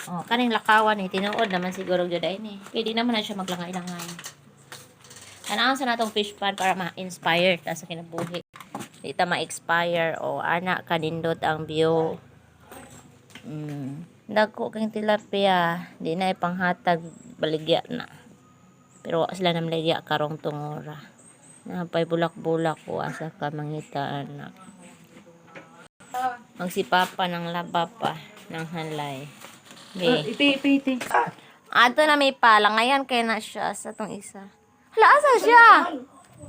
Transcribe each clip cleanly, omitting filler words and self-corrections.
Oh, kaning lakawan ni tinuod naman siguro gyud ay ni. Pwede naman na siya maglangay-langay. Anaan sa natong fish pan para ma-inspire ta sa kinabuhi. Di ta ma-expire o ana kanindot ang view. Dagko kang tilapia, di na ipanghatag baligya na. Pero sila na maligya karong tungora. Napay bulak-bulak ko asa ka mangitaan na. Magsipapa ng laba pa ng halay. Be. Ipi. Ato na may pala. Ngayon kaya na siya sa tong isa. Hala, asa siya?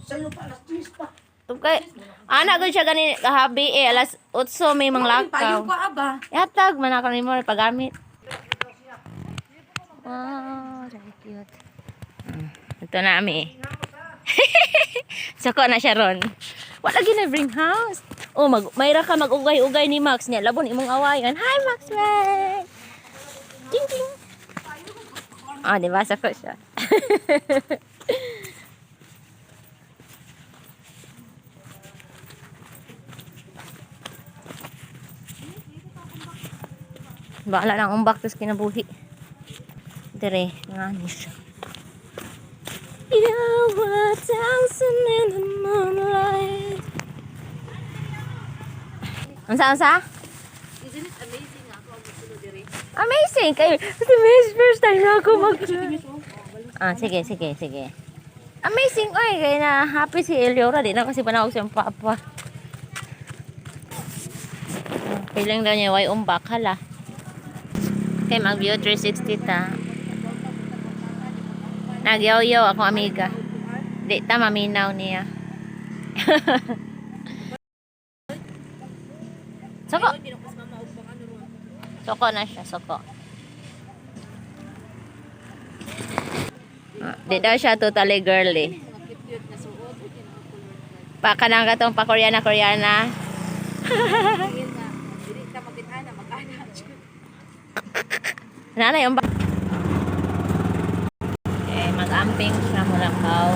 Sa'yo pa, alas 10 pa. Okay. Anak ko siya ganin kahabi alas 8 may mga lakaw. Payo pa, aba. Yatag man ako ni mo pagamit. Wow, very cute. Ito na ami. Soko na siya ron. Wala gina bring house. Oh, mayra ka mag-ugay-ugay ni Max niya. Labon imong awayan. Hi, Maxwell. Ting ting. Ah, di ba sako siya. Bahala lang umbak tos kinabuhi. Dire, ngani siya. You were dancing in the moonlight. Unsa? Isn't it amazing nga ako ang gusto diri? Amazing! Kayo, ito first time na ako sige. Amazing, oy. Kaya na happy si Eleora. Di na kasi panawag siyang papa. Piling daw niya, way umbak. Hala. Okay, mag-view 360 ta. Nagyaw-yaw akong amiga. Di ta maminaw niya. Soko. Soko na siya, soko. Di daw siya totally girly. Pakanang katong pa-Koreana. Nanay, yung okay, mag-amping siya mula kao.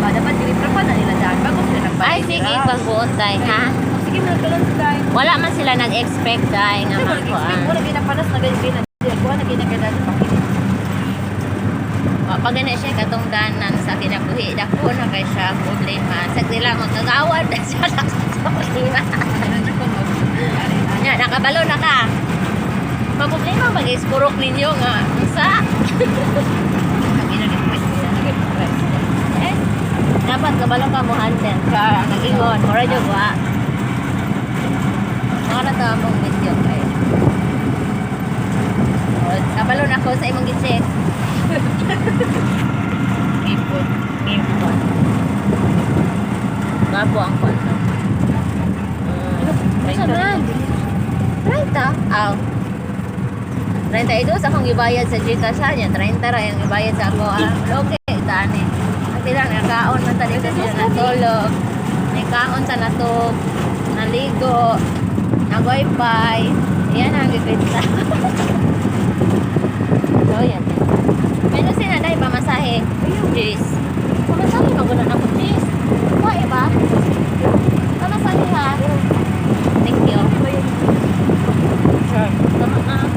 Dapat dilibre pa na nila dyan. Bago sila nagbayad. Ay, sige, pagbuot tayo, ha? Sige, magkalan sa dahil. Wala man sila nag-expect tayo nga makuhaan. Wala ginapanas na ganyan. Kuha na ginagandaan sa pakilit. Pag na siya katungdanan sa kinabuhi, dako na kay siya problema. Sagdi lang, magkagawad na siya sa problema. Yan, nakabalo na ka. Problema, mag-iskurok ninyo nga. Sa? Dapat kabalo ka mo hansen ka nag-ingon mura jud wa mga na to among video kayo kabalo na ko sa imong gi-check ipon gapo ang kwanta sa man 30 aw 32 sa akong gibayad sa Gita sa niya 30 ra yung gibayad sa ako okay tani sila nakaon man tali sila natulog nakaon sa natog naligo nag wifi yan ang gipita so yan meron sila dahil pamasahe jeez pamasahe magunan ako jeez why ba pamasahe ha thank you sure tama na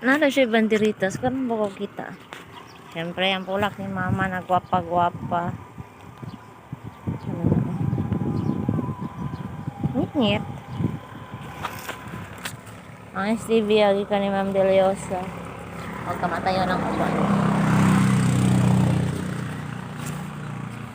nada siya banderitas karon ba ko kita. Siyempre, ang pulak ni mama na gwapa-gwapa. Ngit-ngit. Ang STV, agi ka ni Ma'am Deliosa. Huwag kamatayo ng uban.